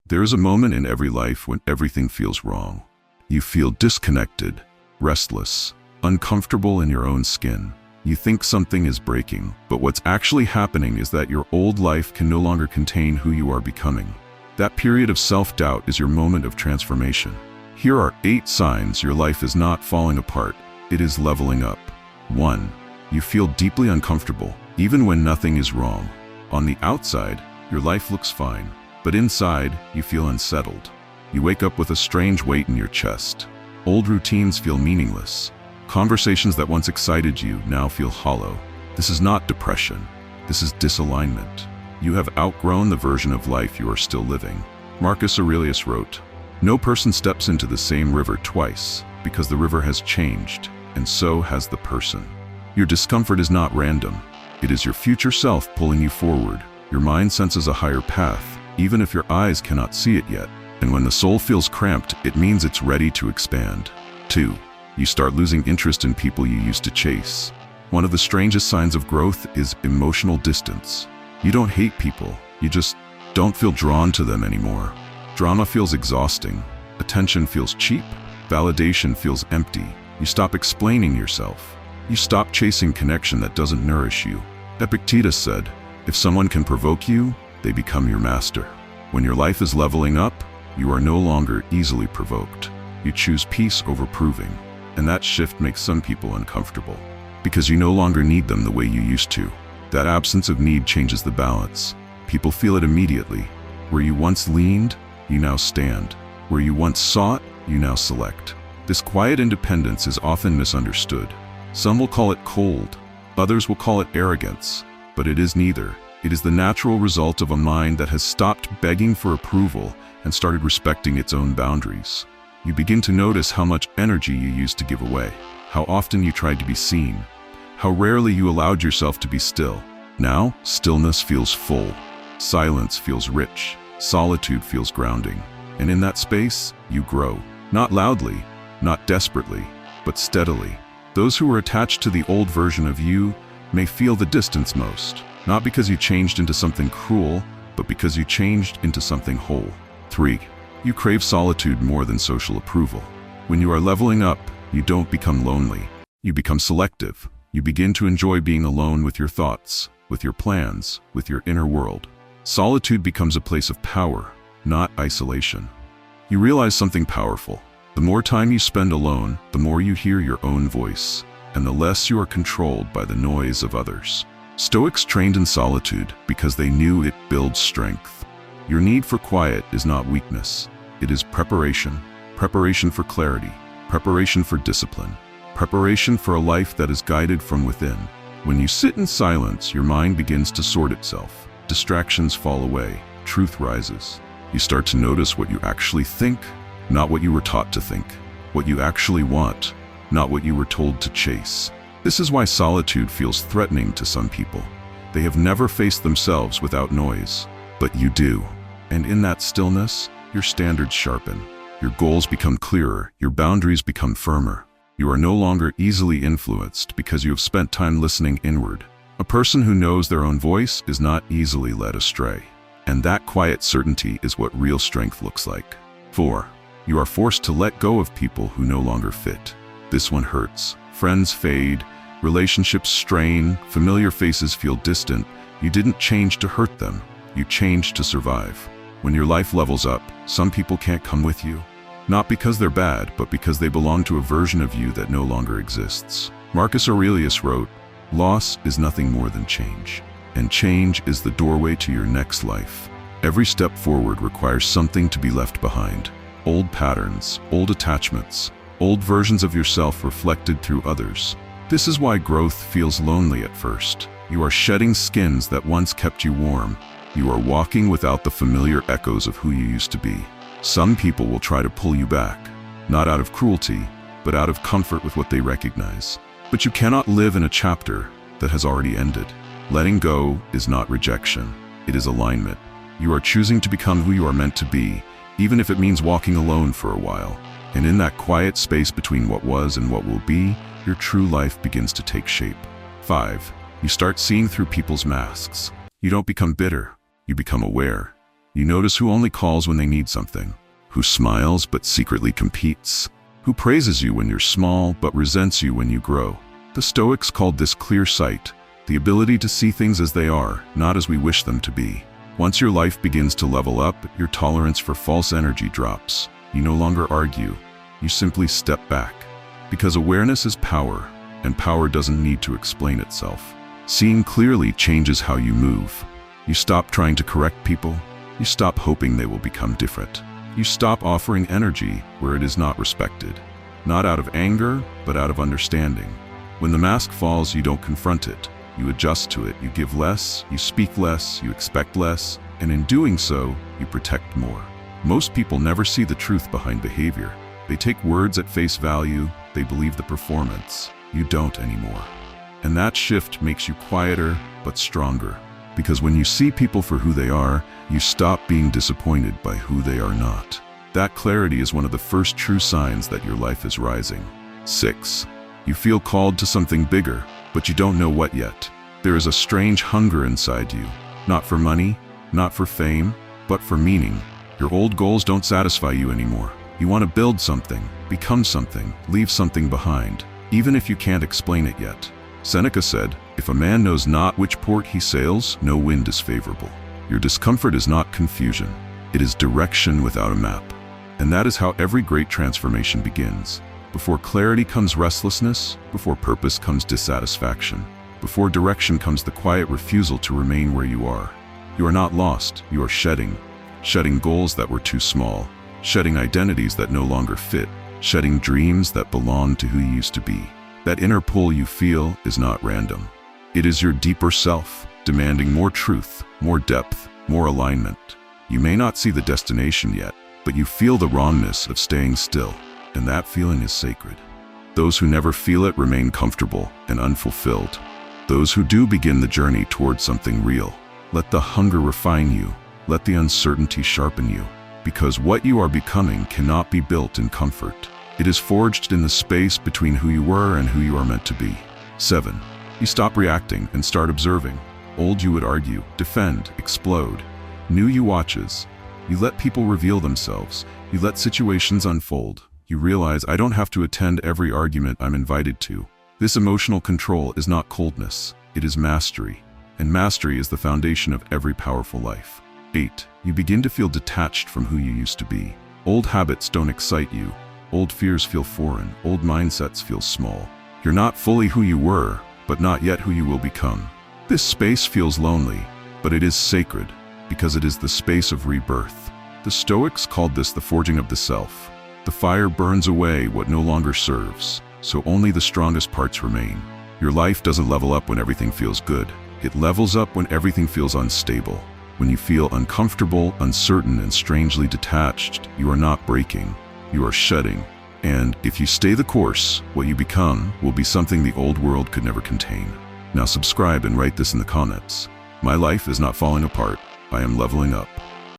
There is a moment in every life when everything feels wrong. You feel disconnected, restless, uncomfortable in your own skin. You think something is breaking, but what's actually happening is that your old life can no longer contain who you are becoming. That period of self-doubt is your moment of transformation. Here are 8 signs your life is not falling apart, it is leveling up. 1. You feel deeply uncomfortable, even when nothing is wrong. On the outside, your life looks fine, but inside, you feel unsettled. You wake up with a strange weight in your chest. Old routines feel meaningless. Conversations that once excited you now feel hollow. This is not depression. This is disalignment. You have outgrown the version of life you are still living. Marcus Aurelius wrote, "No person steps into the same river twice, because the river has changed, and so has the person." Your discomfort is not random. It is your future self pulling you forward. Your mind senses a higher path, even if your eyes cannot see it yet. And when the soul feels cramped, it means it's ready to expand. 2. You start losing interest in people you used to chase. One of the strangest signs of growth is emotional distance. You don't hate people, you just don't feel drawn to them anymore. Drama feels exhausting, attention feels cheap, validation feels empty. You stop explaining yourself. You stop chasing connection that doesn't nourish you. Epictetus said, "If someone can provoke you, they become your master." When your life is leveling up, you are no longer easily provoked. You choose peace over proving. And that shift makes some people uncomfortable, because you no longer need them the way you used to. That absence of need changes the balance. People feel it immediately. Where you once leaned, you now stand. Where you once sought, you now select. This quiet independence is often misunderstood. Some will call it cold, others will call it arrogance, but it is neither. It is the natural result of a mind that has stopped begging for approval and started respecting its own boundaries. You begin to notice how much energy you used to give away, how often you tried to be seen, how rarely you allowed yourself to be still. Now, stillness feels full, silence feels rich, solitude feels grounding. And in that space, you grow. Not loudly, not desperately, but steadily. Those who are attached to the old version of you may feel the distance most, not because you changed into something cruel, but because you changed into something whole. 3. You crave solitude more than social approval. When you are leveling up, you don't become lonely. You become selective. You begin to enjoy being alone with your thoughts, with your plans, with your inner world. Solitude becomes a place of power, not isolation. You realize something powerful. The more time you spend alone, the more you hear your own voice, and the less you are controlled by the noise of others. Stoics trained in solitude because they knew it builds strength. Your need for quiet is not weakness. It is preparation. Preparation for clarity. Preparation for discipline. Preparation for a life that is guided from within. When you sit in silence, your mind begins to sort itself. Distractions fall away. Truth rises. You start to notice what you actually think, not what you were taught to think. What you actually want, not what you were told to chase. This is why solitude feels threatening to some people. They have never faced themselves without noise, but you do. And in that stillness, your standards sharpen. Your goals become clearer, your boundaries become firmer. You are no longer easily influenced because you have spent time listening inward. A person who knows their own voice is not easily led astray. And that quiet certainty is what real strength looks like. 4. You are forced to let go of people who no longer fit. This one hurts. Friends fade, relationships strain, familiar faces feel distant. You didn't change to hurt them, you changed to survive. When your life levels up, some people can't come with you. Not because they're bad, but because they belong to a version of you that no longer exists. Marcus Aurelius wrote, "Loss is nothing more than change, and change is the doorway to your next life." Every step forward requires something to be left behind. Old patterns, old attachments, old versions of yourself reflected through others. This is why growth feels lonely at first. You are shedding skins that once kept you warm. You are walking without the familiar echoes of who you used to be. Some people will try to pull you back, not out of cruelty, but out of comfort with what they recognize. But you cannot live in a chapter that has already ended. Letting go is not rejection, it is alignment. You are choosing to become who you are meant to be, even if it means walking alone for a while. And in that quiet space between what was and what will be, your true life begins to take shape. 5. You start seeing through people's masks. You don't become bitter, you become aware. You notice who only calls when they need something, who smiles but secretly competes, who praises you when you're small but resents you when you grow. The Stoics called this clear sight, the ability to see things as they are, not as we wish them to be. Once your life begins to level up, your tolerance for false energy drops. You no longer argue, you simply step back. Because awareness is power, and power doesn't need to explain itself. Seeing clearly changes how you move. You stop trying to correct people. You stop hoping they will become different. You stop offering energy where it is not respected. Not out of anger, but out of understanding. When the mask falls, you don't confront it. You adjust to it. You give less, you speak less, you expect less, and in doing so, you protect more. Most people never see the truth behind behavior. They take words at face value, they believe the performance. You don't anymore. And that shift makes you quieter, but stronger. Because when you see people for who they are, you stop being disappointed by who they are not. That clarity is one of the first true signs that your life is rising. 6. You feel called to something bigger, but you don't know what yet. There is a strange hunger inside you, not for money, not for fame, but for meaning. Your old goals don't satisfy you anymore. You want to build something, become something, leave something behind, even if you can't explain it yet. Seneca said, "If a man knows not which port he sails, no wind is favorable." Your discomfort is not confusion. It is direction without a map. And that is how every great transformation begins. Before clarity comes restlessness, before purpose comes dissatisfaction, before direction comes the quiet refusal to remain where you are. You are not lost, you are shedding. Shedding goals that were too small, shedding identities that no longer fit, shedding dreams that belong to who you used to be. That inner pull you feel is not random. It is your deeper self, demanding more truth, more depth, more alignment. You may not see the destination yet, but you feel the wrongness of staying still, and that feeling is sacred. Those who never feel it remain comfortable and unfulfilled. Those who do begin the journey towards something real. Let the hunger refine you. Let the uncertainty sharpen you. Because what you are becoming cannot be built in comfort. It is forged in the space between who you were and who you are meant to be. 7. You stop reacting and start observing. Old you would argue, defend, explode. New you watches. You let people reveal themselves. You let situations unfold. You realize, I don't have to attend every argument I'm invited to. This emotional control is not coldness, it is mastery. And mastery is the foundation of every powerful life. 8. You begin to feel detached from who you used to be. Old habits don't excite you. Old fears feel foreign. Old mindsets feel small. You're not fully who you were, but not yet who you will become. This space feels lonely, but it is sacred, because it is the space of rebirth. The Stoics called this the forging of the self. The fire burns away what no longer serves, so only the strongest parts remain. Your life doesn't level up when everything feels good. It levels up when everything feels unstable. When you feel uncomfortable, uncertain, and strangely detached, you are not breaking, you are shedding. And if you stay the course, what you become will be something the old world could never contain. Now subscribe and write this in the comments. My life is not falling apart, I am leveling up.